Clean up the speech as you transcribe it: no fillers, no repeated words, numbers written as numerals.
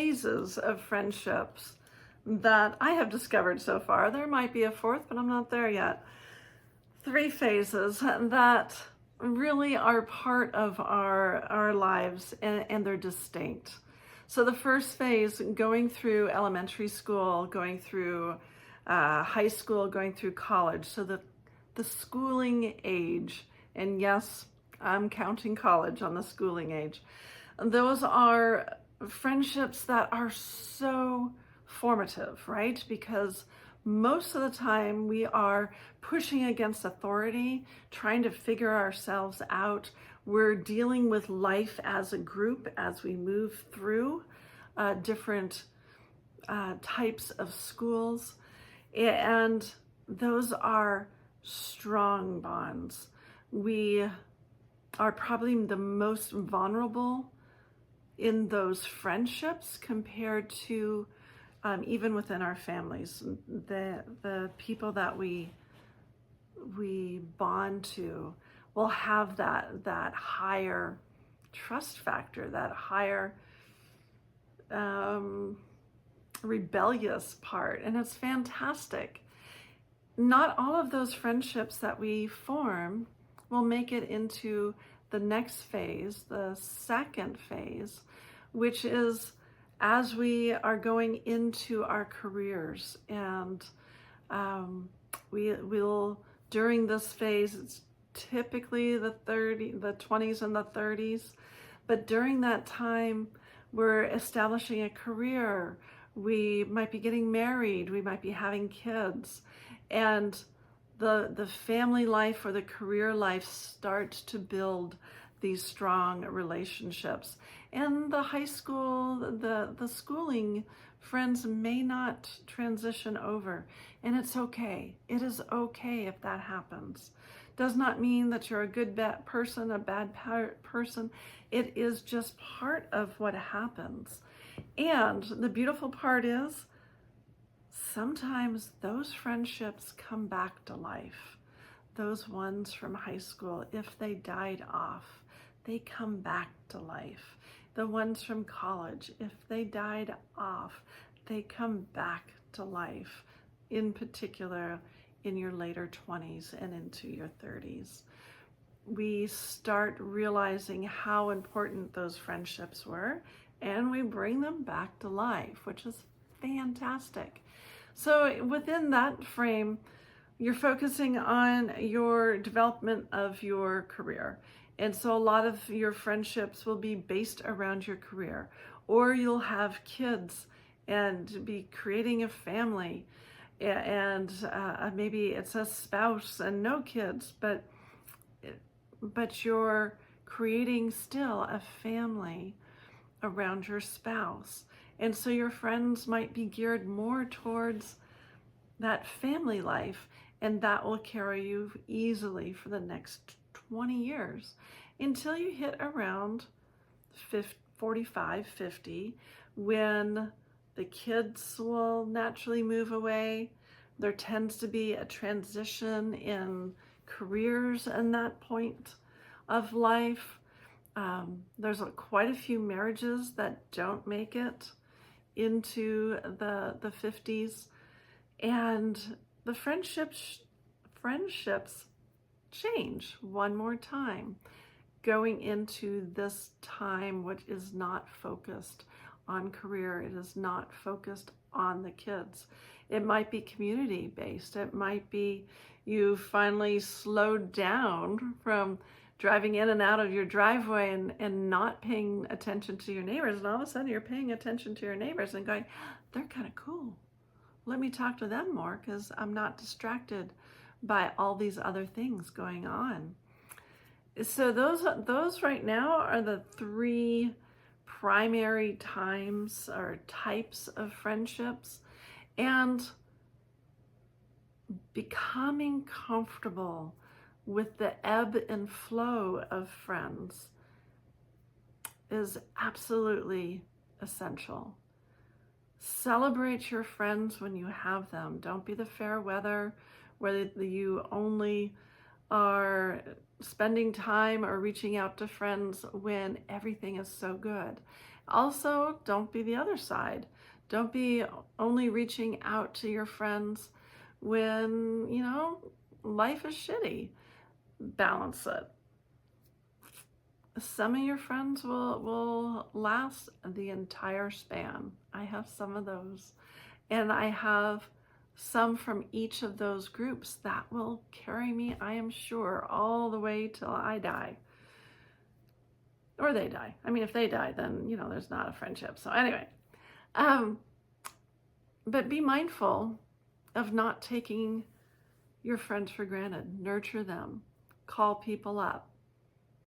phases of friendships that I have discovered so far. There might be a fourth, but I'm not there yet. 3 phases that really are part of our lives, and they're distinct. So the first phase, going through elementary school, going through high school, going through college. So the schooling age, and yes, I'm counting college on the schooling age. Those are friendships that are so formative, right? Because most of the time we are pushing against authority, trying to figure ourselves out. We're dealing with life as a group as we move through different types of schools. And those are strong bonds. We are probably the most vulnerable in those friendships compared to even within our families. The people that we bond to will have that higher trust factor, that higher rebellious part, and it's fantastic. Not all of those friendships that we form will make it into the next phase, the second phase, which is as we are going into our careers. And we'll during this phase, it's typically the 20s and the 30s, but during that time we're establishing a career. We might be getting married, we might be having kids, and the family life or the career life starts to build these strong relationships. And the high school, the schooling friends may not transition over, and it's okay. It is okay if that happens. Does not mean that you're a good person, a bad person. It is just part of what happens. And the beautiful part is sometimes those friendships come back to life. Those ones from high school, if they died off, they come back to life. The ones from college, if they died off, they come back to life, in particular in your later 20s and into your 30s. We start realizing how important those friendships were, and we bring them back to life, which is fantastic. So within that frame, you're focusing on your development of your career. And so a lot of your friendships will be based around your career, or you'll have kids and be creating a family, and maybe it's a spouse and no kids, but you're creating still a family around your spouse. And so your friends might be geared more towards that family life, and that will carry you easily for the next 20 years until you hit around 45, 50, when the kids will naturally move away. There tends to be a transition in careers in that point of life. There's quite a few marriages that don't make it into the 50s, and the friendships change one more time, going into this time which is not focused on career. It is not focused on the kids. It might be community based. It might be you finally slowed down from driving in and out of your driveway and not paying attention to your neighbors, and all of a sudden you're paying attention to your neighbors and going, they're kind of cool. Let me talk to them more because I'm not distracted by all these other things going on. So those right now are the 3 primary times or types of friendships. And becoming comfortable with the ebb and flow of friends is absolutely essential. Celebrate your friends when you have them. Don't be the fair weather where you only are spending time or reaching out to friends when everything is so good. Also, don't be the other side. Don't be only reaching out to your friends when, life is shitty. Balance it. Some of your friends will last the entire span. I have some of those. And I have some from each of those groups that will carry me, I am sure, all the way till I die. Or they die. I mean, if they die, then, there's not a friendship. So anyway, but be mindful of not taking your friends for granted. Nurture them. Call people up.